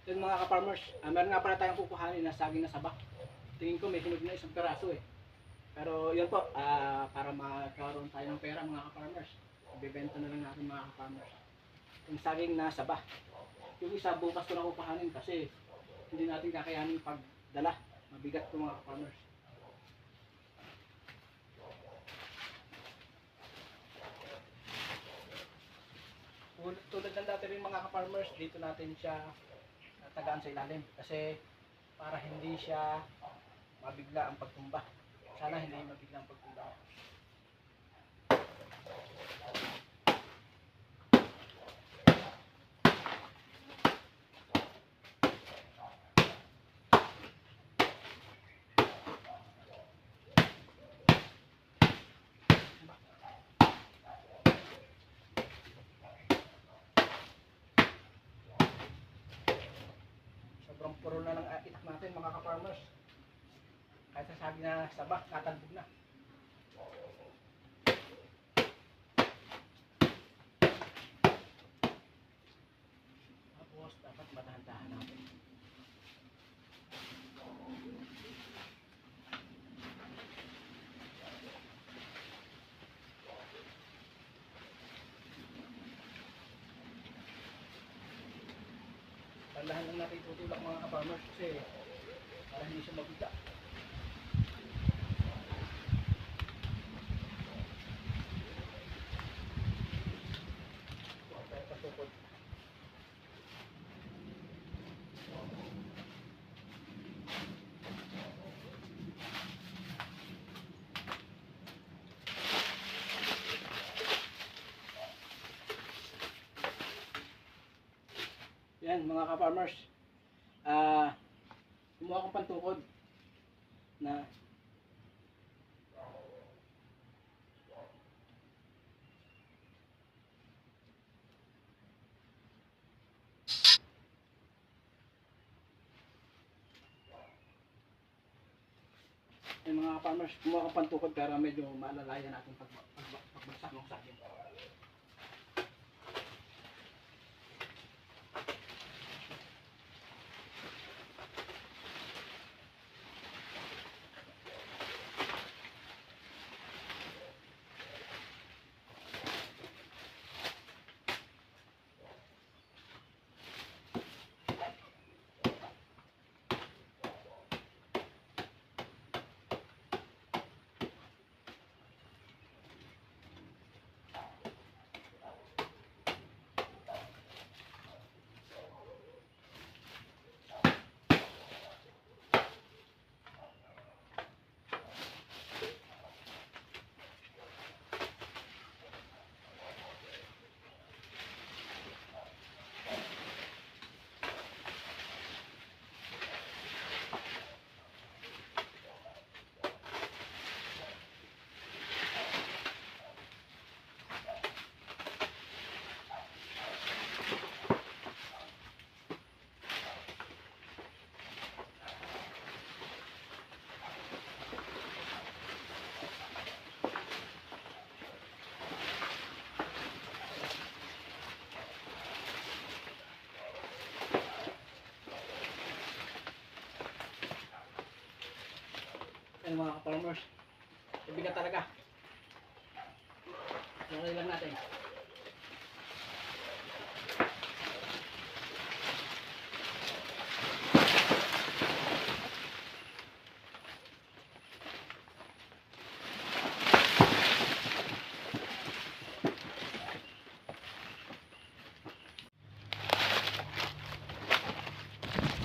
Yun mga ka-farmers, meron nga pala tayong kukuhanin na saging na saba. Tingin ko may hinog na isang peraso eh. Pero yun po, para magkaroon tayo ng pera mga ka-farmers, ibebenta na lang natin mga ka-farmers. Yung saging na saba. Yung isa bukas ko na kukuhanin kasi hindi natin kakayanin pagdala. Mabigat ko mga ka-farmers. Tulad ng dati rin mga ka-farmers, dito natin siya tagaan sa ilalim kasi para hindi siya mabigla ang pagtumba. Sana hindi mabigla ang pagtumba. Sobrang puro na ng itak natin mga ka-farmers. Kahit sasabi na sabak, tatalbog na. Tapos dapat madahan-dahan natin. Tandahan lang natin tutulak mga ka-farmers kasi para hindi siya mabigla. Patukod. Yan mga ka-farmers, kumuha akong pantukod na yung mga farmers, kumuha akong pantukod pero medyo maalalayan natin pagbagsak ng saging. Yan mga ka-farmers, ibigat talaga. Lagay lang natin.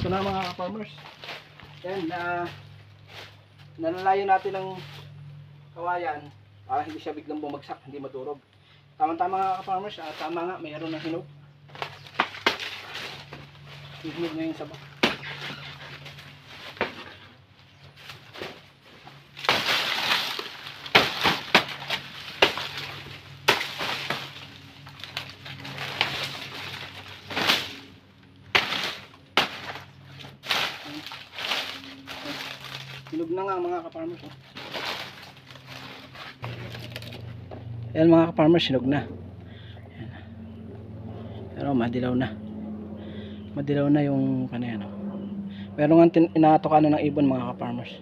Ito na mga ka-farmers. Yan, nalalayo natin ng kawayan para hindi siya biglang bumagsak, hindi madurog. Tama-tama mga ka-farmers, tama nga, mayroon ng hinog. Hinog na yung saba. Hinog na nga mga ka-farmers. Ayan mga ka-farmers, hinog na. Ayan. Pero madilaw na. Madilaw na yung kanina. Meron nga inatokan na ng ibon mga ka-farmers.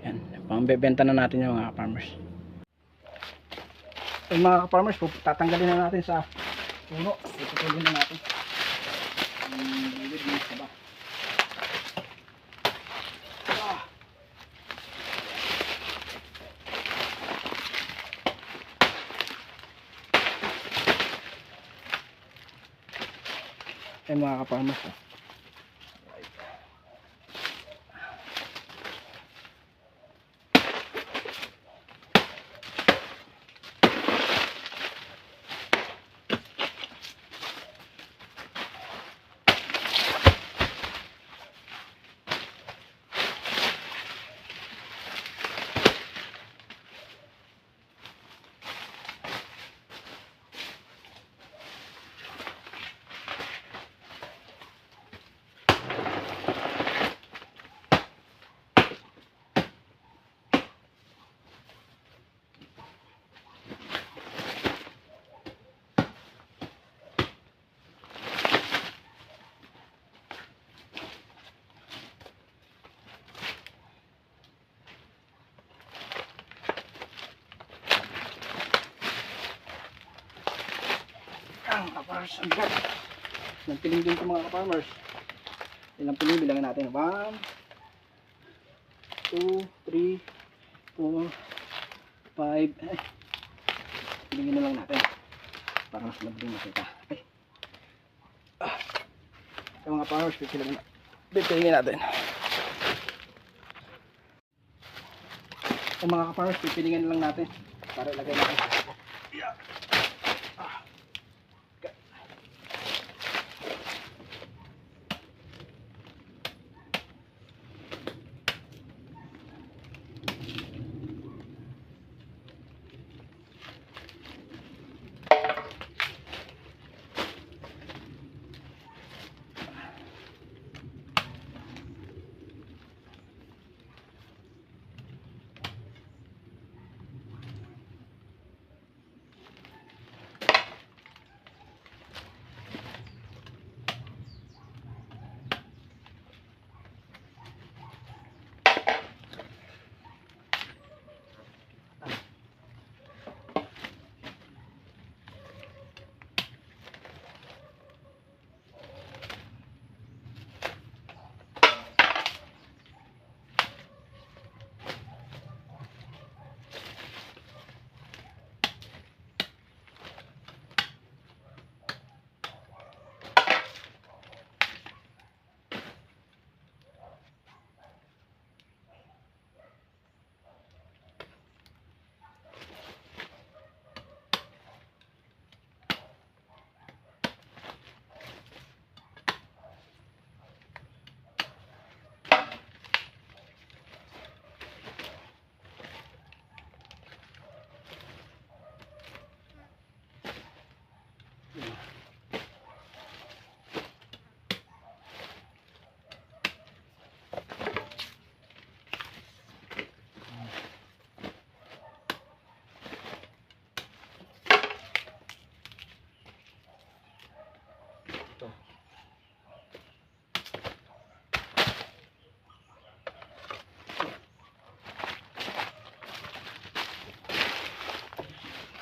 Yan, pambebenta na natin yung mga ka-farmers. Yung mga ka-farmers, tatanggalin na natin sa puno. Iputulin na natin. Bibig ng saba. Yan mga ka-farmers. Ka-farmers, ang bigat. Nang piling din ito mga ka-farmers. Ilang piling bilangin natin. 1, 2, 3, 4, 5. Pilingin na lang natin para mas madaling makita. Ay. Yung mga farmers, pipilingin natin. Yung mga ka-farmers, pipilingin na lang natin para ilagay natin sa sako. Yeah.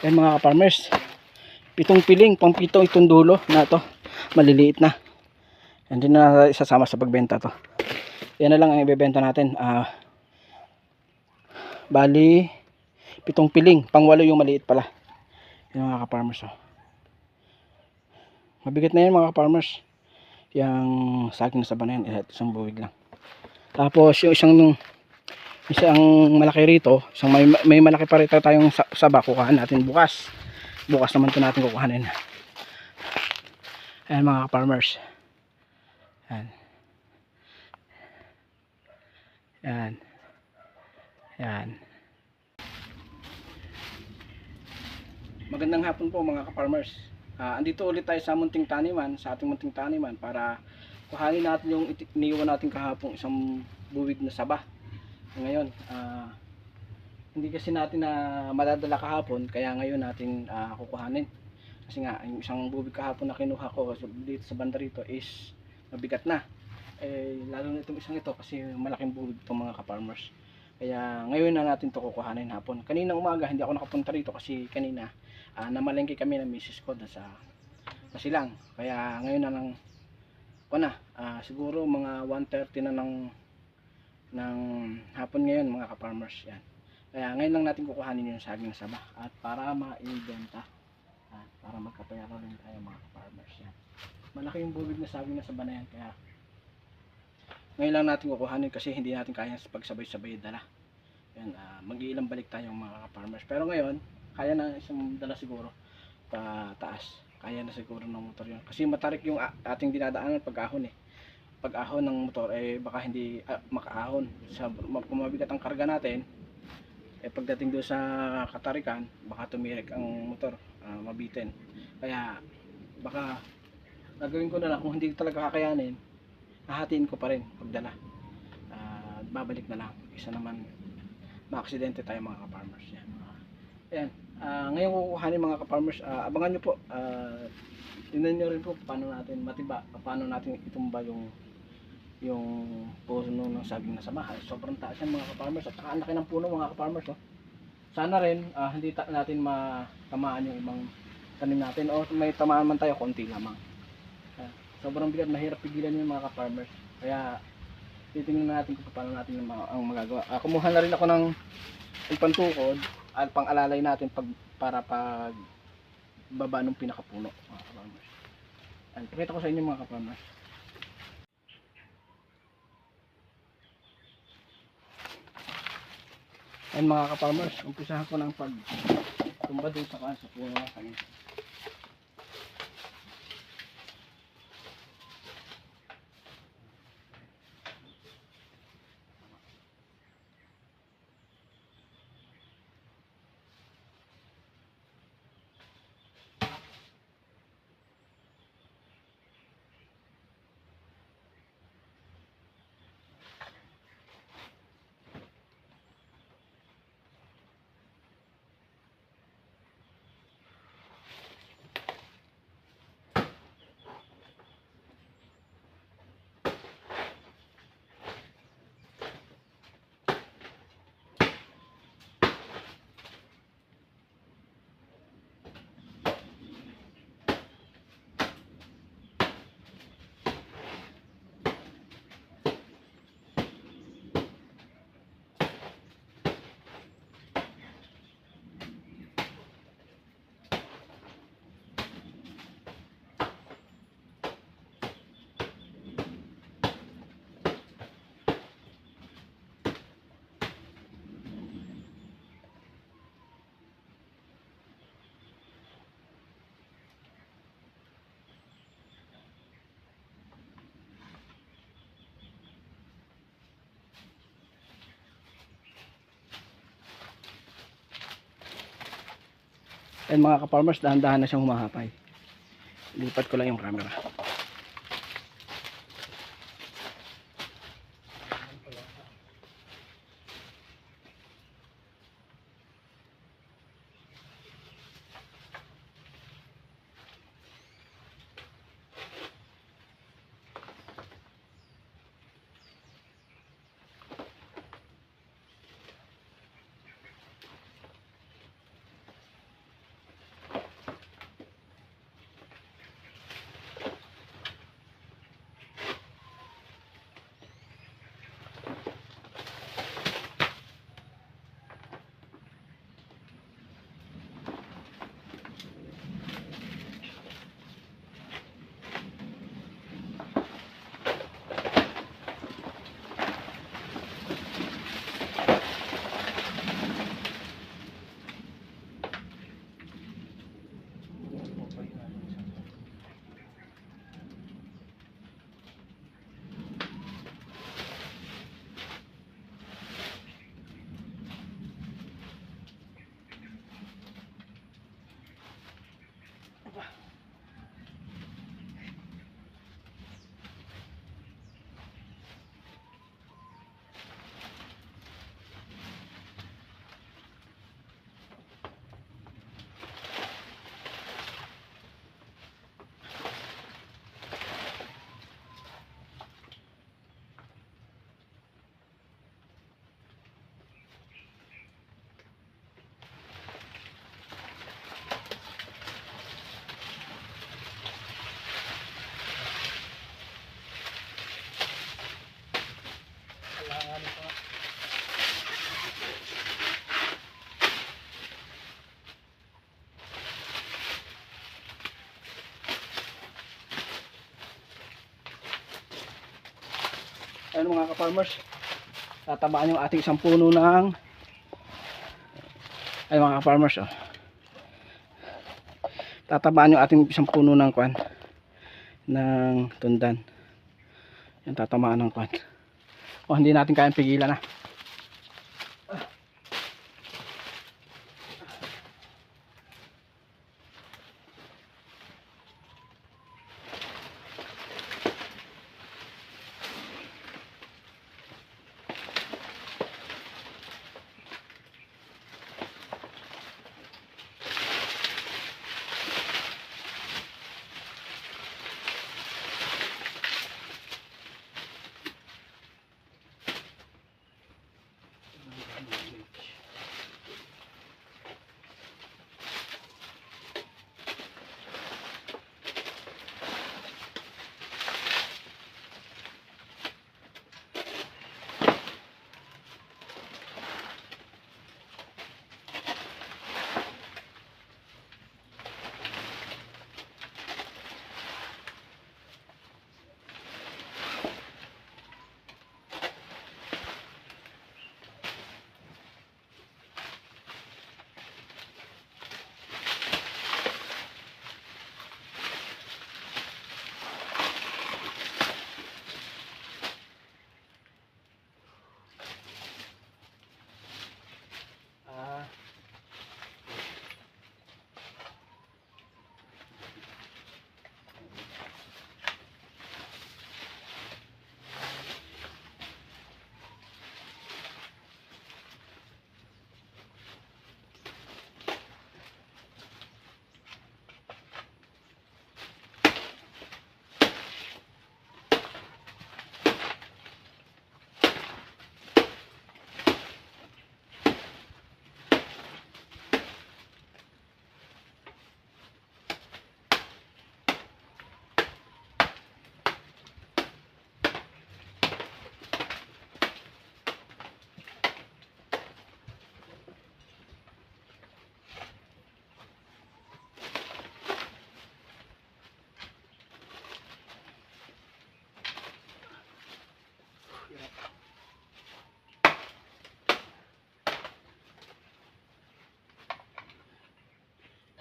Yan mga ka-farmers, 7 piling, pang 7 itong dulo na to, maliliit na. Hindi na isasama sa pagbenta to. Yan na lang ang ibebenta natin. Bali 7 piling, pang 8 yung maliit pala. Yan mga ka-farmers. Mabigat na yan mga ka-farmers. Yang saging na saba na yan, isang buwig lang. Tapos yung isang malaki rito, isang may malaki pa rito tayong saba, kukuhaan natin bukas. Bukas naman ito natin kukuhanin. Ayan mga farmers. Ayan. Ayan. Ayan. Magandang hapon po mga ka-farmers. Andito ulit tayo sa munting taniman, sa ating munting taniman para kuhanin natin yung iniwan natin kahapon isang buwig na saba. Ngayon, hindi kasi natin na madadala kahapon, kaya ngayon natin kukuhanin. Kasi nga, yung isang bubig kahapon na kinuha ko dito sa banda rito is mabigat na. Lalo na itong isang ito kasi malaking buhig itong mga ka-farmers. Kaya ngayon na natin ito kukuhanin hapon. Kaninang umaga hindi ako nakapunta rito kasi kanina namalengke kami ng misis ko sa Masilang. Kaya ngayon na lang siguro mga 1:30 na ng hapon ngayon mga ka-farmers yan. Kaya ngayon lang natin kukuhanin yung saging na saba at para maibenta at para magkapera rin tayo mga ka-farmers yan. Malaki yung bubig na saging na saba na yan kaya ngayon lang natin kukuhanin kasi hindi natin kaya pagsabay-sabay dala. Yan, mag-iilang balik tayo mga ka-farmers. Pero ngayon, kaya na isang dala siguro pataas. Kaya na siguro ng motor yun. Kasi matarik yung ating dinadaanan pag-ahon eh. Pag-ahon ng motor baka hindi makaahon. Kung mabigat ang karga natin, pagdating doon sa katarikan, baka tumirik ang motor, mabitin. Kaya baka gagawin ko na lang kung hindi talaga kakayanin, hahatiin ko pa rin pagdala. Babalik na lang. Isa naman maaksidente tayo mga ka-farmers yan. Ayan. Ngayon kukuhanin mga ka-farmers, abangan nyo po. Tingnan nyo rin po paano natin matiba, paano natin itumba yung puno ng saging na saba. Sobrang taas yan mga ka-farmers at saka ang laki ng puno mga ka-farmers. Sana rin hindi natin matamaan yung ibang tanim natin o may tamaan man tayo konti lamang. Sobrang bigat, mahirap pigilan yung mga ka-farmers. Kaya titingnan natin kung paano natin ang magagawa. Kumuha na rin ako ng pantukod at pang-alalay natin para pag baba ng pinakapuno mga ka-farmers. Pakita ko sa inyo mga ka-farmers. Ayan mga ka-farmers, umpisahan ko ng pagtumba dun sa puno ng saging. Ayan mga ka-farmers, dahan-dahan na siyang humahapay. Lipat ko lang yung camera. Ayun mga ka-farmers, tatabaan yung ating isang puno ng ay mga ka-farmers oh. Tatabaan yung ating isang puno ng kwan ng tundan. Yan, tatamaan ng kwan. Oh, hindi natin kayang pigilan na.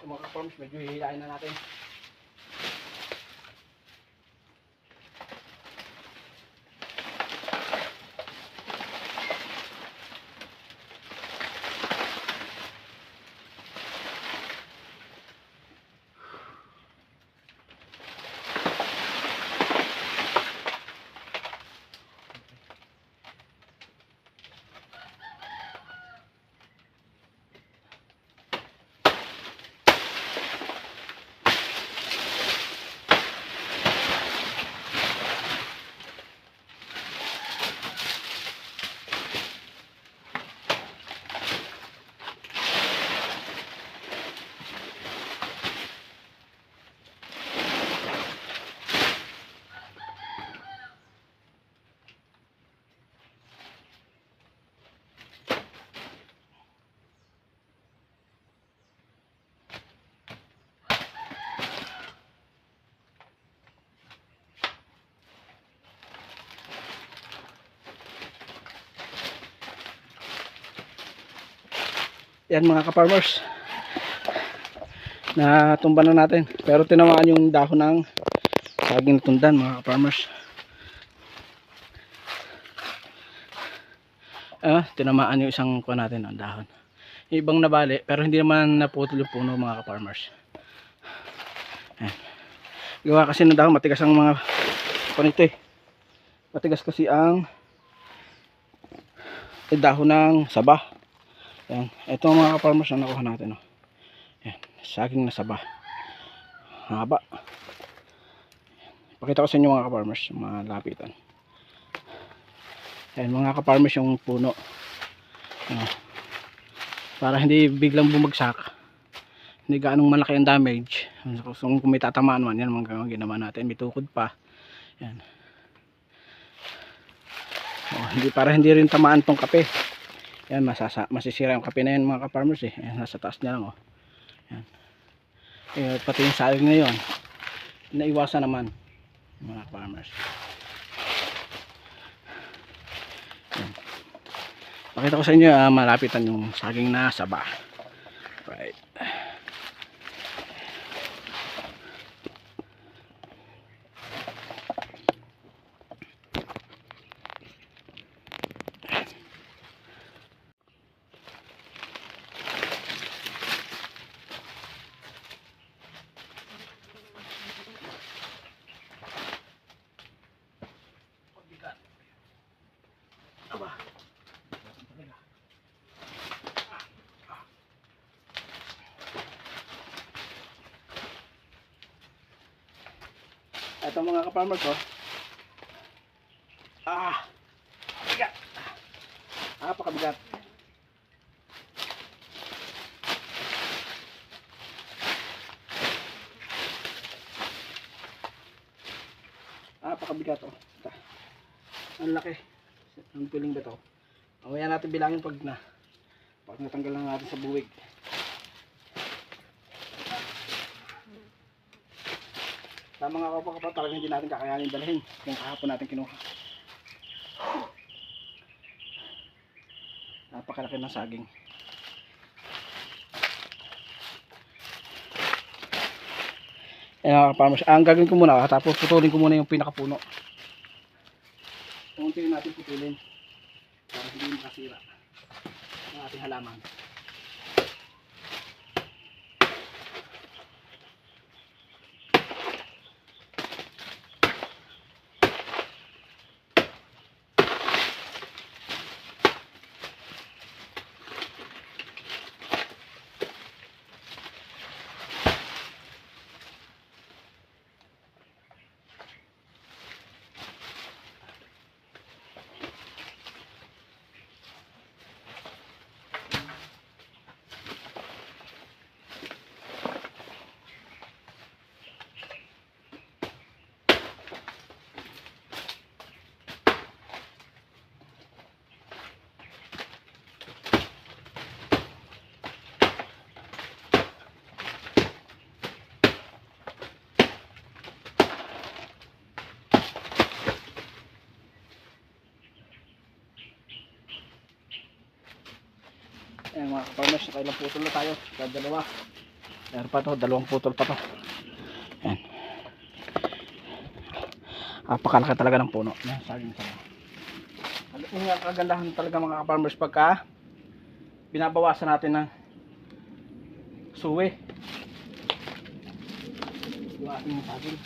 So mga ka-farms, medyo hihilain na natin. Yan mga ka-farmers, natumba na natin, pero tinamaan yung dahon ng saging tundan mga ka-farmers. Tinamaan yung isang kuha natin ng dahon, yung ibang nabali pero hindi naman naputol yung puno mga ka-farmers. Gawa kasi ng dahon, matigas ang mga panito matigas kasi ang dahon ng saba. Yan, ito mga ka-farmers na nakuha natin yan, saging na saba, haba. Pakita ko sa inyo mga ka-farmers, mga lapitan. Yan mga ka-farmers yung puno. Para hindi biglang bumagsak, hindi gaanong malaki ang damage. Kung may tatamaan man, yan mga ginawa natin, may tukod pa. Yan. Hindi, para hindi rin tamaan tong kape. Yan, masisira yung kape na yan mga ka-farmers Yan, nasa taas niya lang Yan. Pati yung saging na yun, naiwasan naman mga ka-farmers. Pakita ko sa inyo, malapitan yung saging na saba. Right. Aba. Ito mga ka-farmer ko. Bigat. Napakabigat. Napakabigat oh. Ang laki. Ang piling ba to? Mamaya natin bilangin pag natanggal na natin sa buwig. Sa mga kapwa talagang hindi natin kakayanin dalhin yung kahapon natin kinuha. Napakalaki ng saging. Ang gagawin ko muna, tapos putulin ko muna yung pinakapuno. Unti natin putulin para hindi makasira ang ating halaman. Ayan mga ka-farmers, nakailang putol na tayo. Dalawa. Meron pa to, dalawang putol pa to. Ayan. Napakalaki talaga ng puno. Ayan, saging saba. Ang kagandahan talaga mga ka-farmers pagka binabawasan natin ng suwi yung ating saging.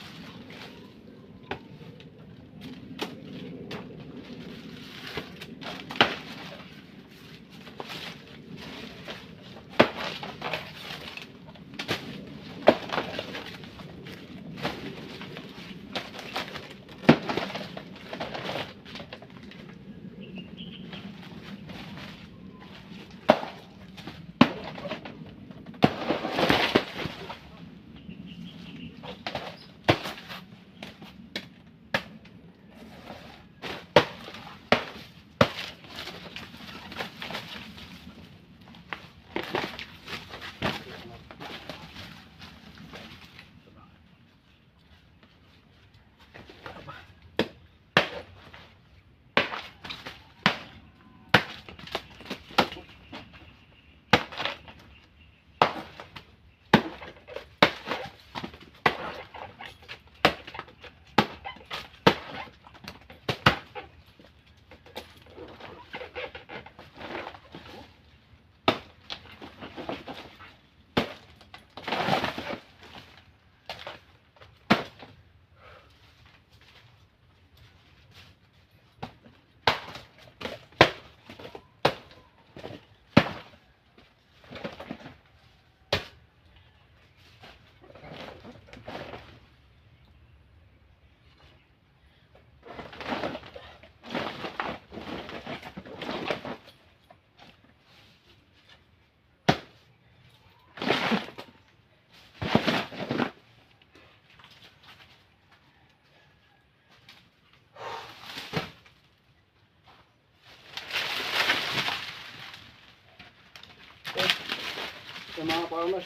Sa mga farmers,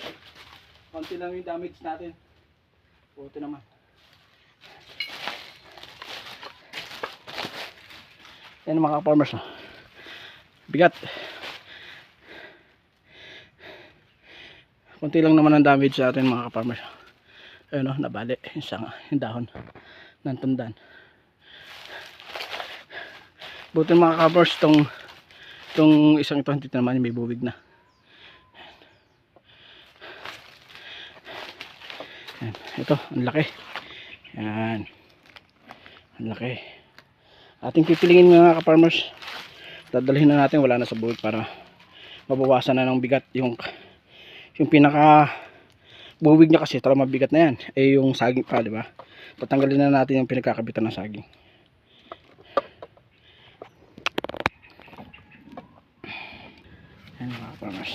konti lang yung damage natin. Buti naman. Yan mga farmers. bigat. Kunti lang naman ang damage sa atin mga ka-farmers. Ayun o, nabali yung dahon ng tundan. Buti mga ka-farmers, itong isang ito dito naman may bubig na. Ayan. Ito, ang laki. Ayan. Ang laki. Ating pipilingin mga ka-farmers. Dadalhin na natin, wala na sa bubig para mabawasan na ng bigat. Yung pinaka bubig niya kasi talagang mabigat na yan. Eh yung saging pa, di ba? Tatanggalin na natin yung pinagkakabitan ng saging. Ayan mga ka-farmers.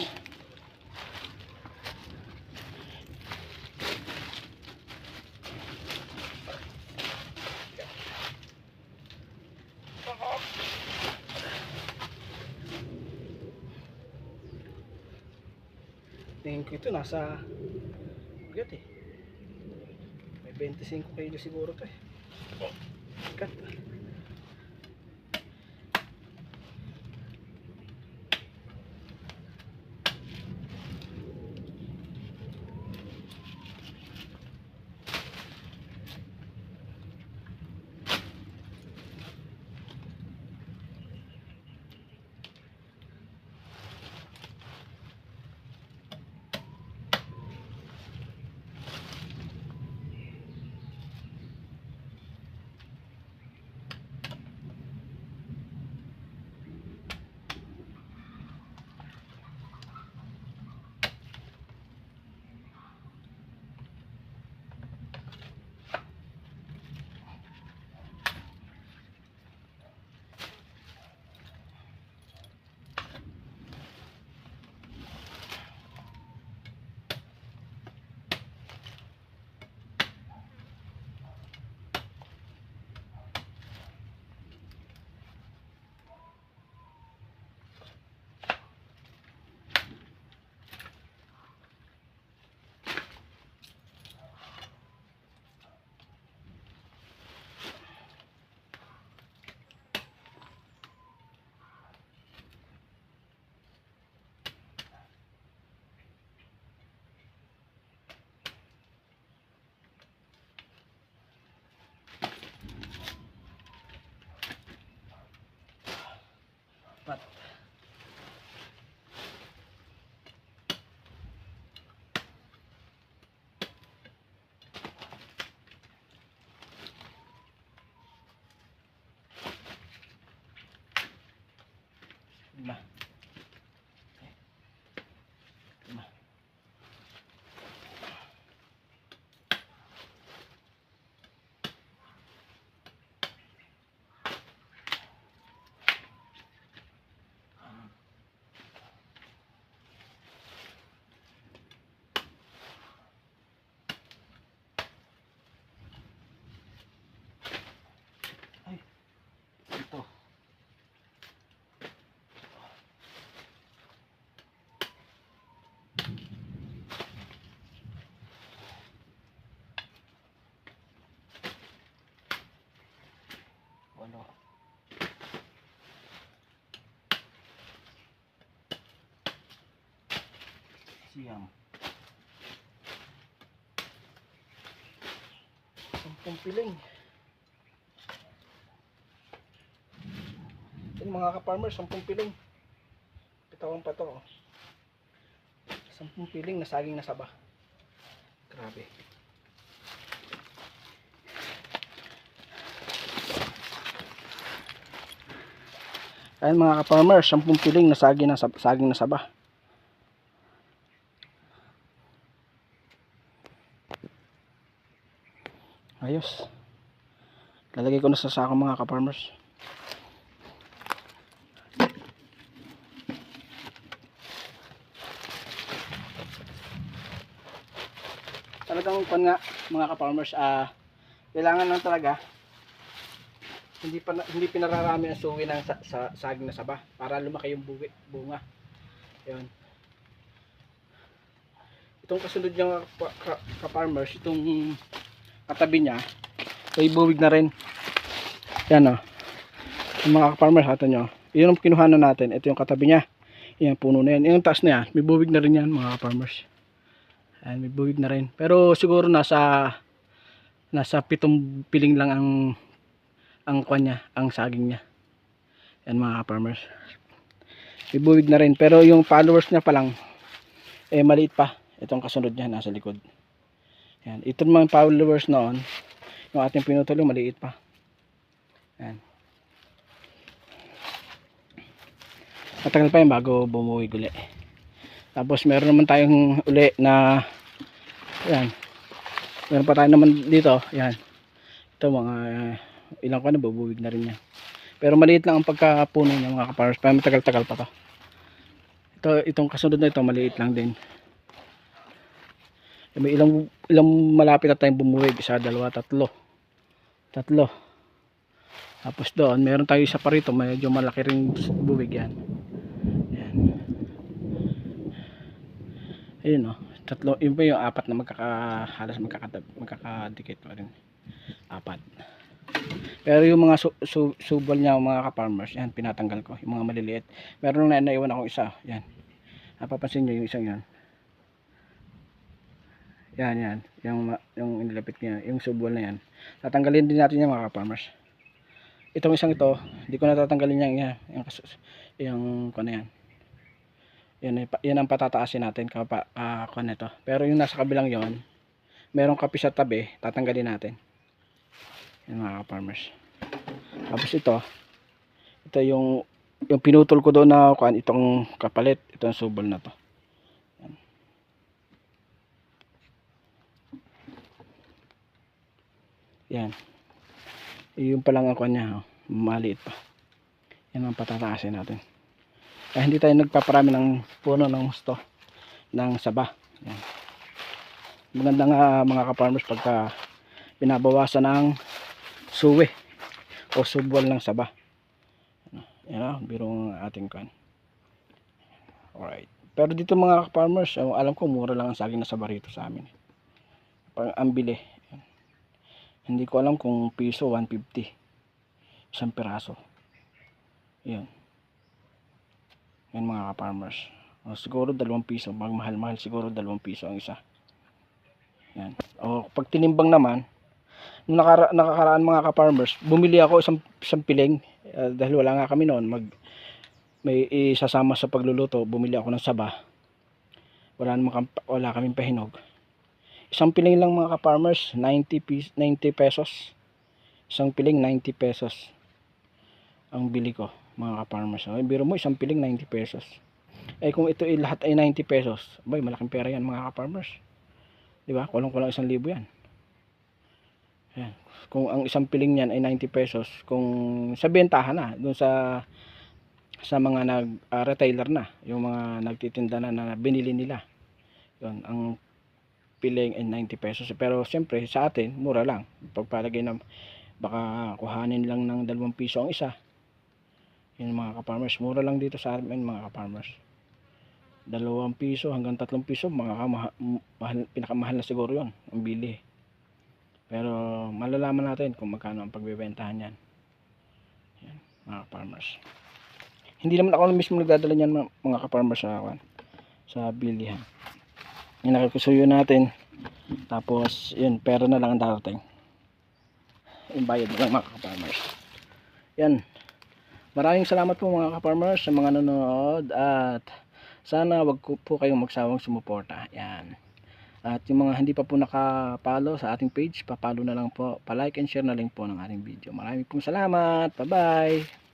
Tingin ko ito nasa bigat eh. May 25 kilo siguro to eh. Bigat. Pat. Lima. Lima. Ay. Ito. Walo. Siyam. 10 piling. Yan mga ka-farmers, 10 piling. Pitawan pa to. 10 piling na saging na saba. Grabe. Ayan mga ka-farmers, 10 piling na saging na saba. Ayos. Lalagay ko na sa sako mga ka-farmers. Talagang pan nga mga ka-farmers, kailangan lang talaga hindi pinararami ang suwi ng saging na saba para lumaki yung bunga. Ayun. Itong kasunod niya ka-farmers, itong katabi niya ay buwig na rin. Yan o. Yung mga ka-farmers, hato nyo, Yun ang kinuhanan natin. Ito yung katabi niya. Yan, puno na yan. Yung taas na yan, may bubig na rin yan mga ka-farmers. Ayan, may bubig na rin. Pero siguro nasa 7 piling lang ang kanya, ang saging niya. Yan mga ka-farmers. May bubig na rin. Pero yung followers niya pa lang, maliit pa. Itong kasunod niya, nasa likod. Yan. Ito mga followers noon, yung ating pinutol, maliit pa. Yan. Matagal pa yun bago bumuwig uli. Tapos meron naman tayong uli na yan. Meron pa tayo naman dito. Yan. Ito mga ilang ko na bubuwig na rin yan. Pero maliit lang ang pagkapuno niya mga ka-farmers. Pero matagal-tagal pa to. Itong kasunod na ito maliit lang din. May ilang malapit na tayong bumuwig. 1, 2, 3. Tapos doon meron tayo isa pa rito. Medyo malaki ring buwig yan. Ayun o, 3, yun pa yung 4 na halos magkakadikit pa rin. 4. Pero yung mga subol niya mga ka-farmers, yan pinatanggal ko, yung mga maliliit. Meron na naiwan akong isa, yan. Napapansin niyo yung isang yan. Yan, yung inilapit niya, yung subol na yan. Tatanggalin din natin yan mga ka-farmers. Itong isang ito, hindi ko na tatanggalin yung ano yan. Yan ang patataasin natin nito. Pero yung nasa kabilang yon, merong kapi sa tabi, tatanggalin natin. Yan mga farmers. Tapos ito yung pinutol ko doon na itong kapalit, itong subol na to. Yan. Yung pa lang ang niya, maliit pa. Yan ang patataasin natin. Kaya hindi tayo nagpaparami ng puno ng gusto ng saba. Yan. Maganda nga mga ka-farmers pagka binabawasan ng suwe o subwal ng saba. Yan o, birong ating kan. Alright. Pero dito mga ka-farmers, alam ko mura lang ang saging na saba rito sa amin. Parang ang bili. Yan. Hindi ko alam kung piso, 150 isang piraso. Yan. Yan mga ka-farmers. Siguro 2 piso. Pag mahal siguro 2 piso ang isa. Yan. Pag tinimbang naman, nung nakakaraan mga ka-farmers, bumili ako isang piling. Dahil wala nga kami noon. May isasama sa pagluluto. Bumili ako ng saba. Wala kaming pahinog. Isang piling lang mga ka-farmers, 90 pesos. Isang piling 90 pesos. Ang bili ko mga ka-farmers. Biro mo isang piling 90 pesos. Kung ito lahat ay 90 pesos, abay malaking pera yan mga ka-farmers. Di ba? Kulang-kulang 1,000 yan. Yan. Kung ang isang piling niyan ay 90 pesos, kung sa bentahan na doon sa mga retailer na, yung mga nagtitinda na binili nila. Yun, ang piling ay 90 pesos. Pero siyempre sa atin, mura lang. Pagpalagay na baka kuhanin lang ng 2 piso ang isa. Yun mga ka-farmers, mura lang dito sa amin mga ka-farmers. 2 piso hanggang 3 piso, pinakamahal na siguro yun ang bili. Pero malalaman natin kung magkano ang pagbebentahan yan. Yan mga ka-farmers. Hindi naman ako mismo nagdadala niyan mga ka-farmers sa bilihan. Yung nakikusuyo natin, tapos yun, pera na lang ang darating. Yung bayad na lang mga ka-farmers. Yan. Maraming salamat po mga ka-farmers sa mga nanonood, at sana wag po kayong magsawang sumuporta. Yan. At yung mga hindi pa po nakapalo sa ating page, papalo na lang po, pa-like and share na lang po ng ating video. Maraming pong salamat. Bye-bye.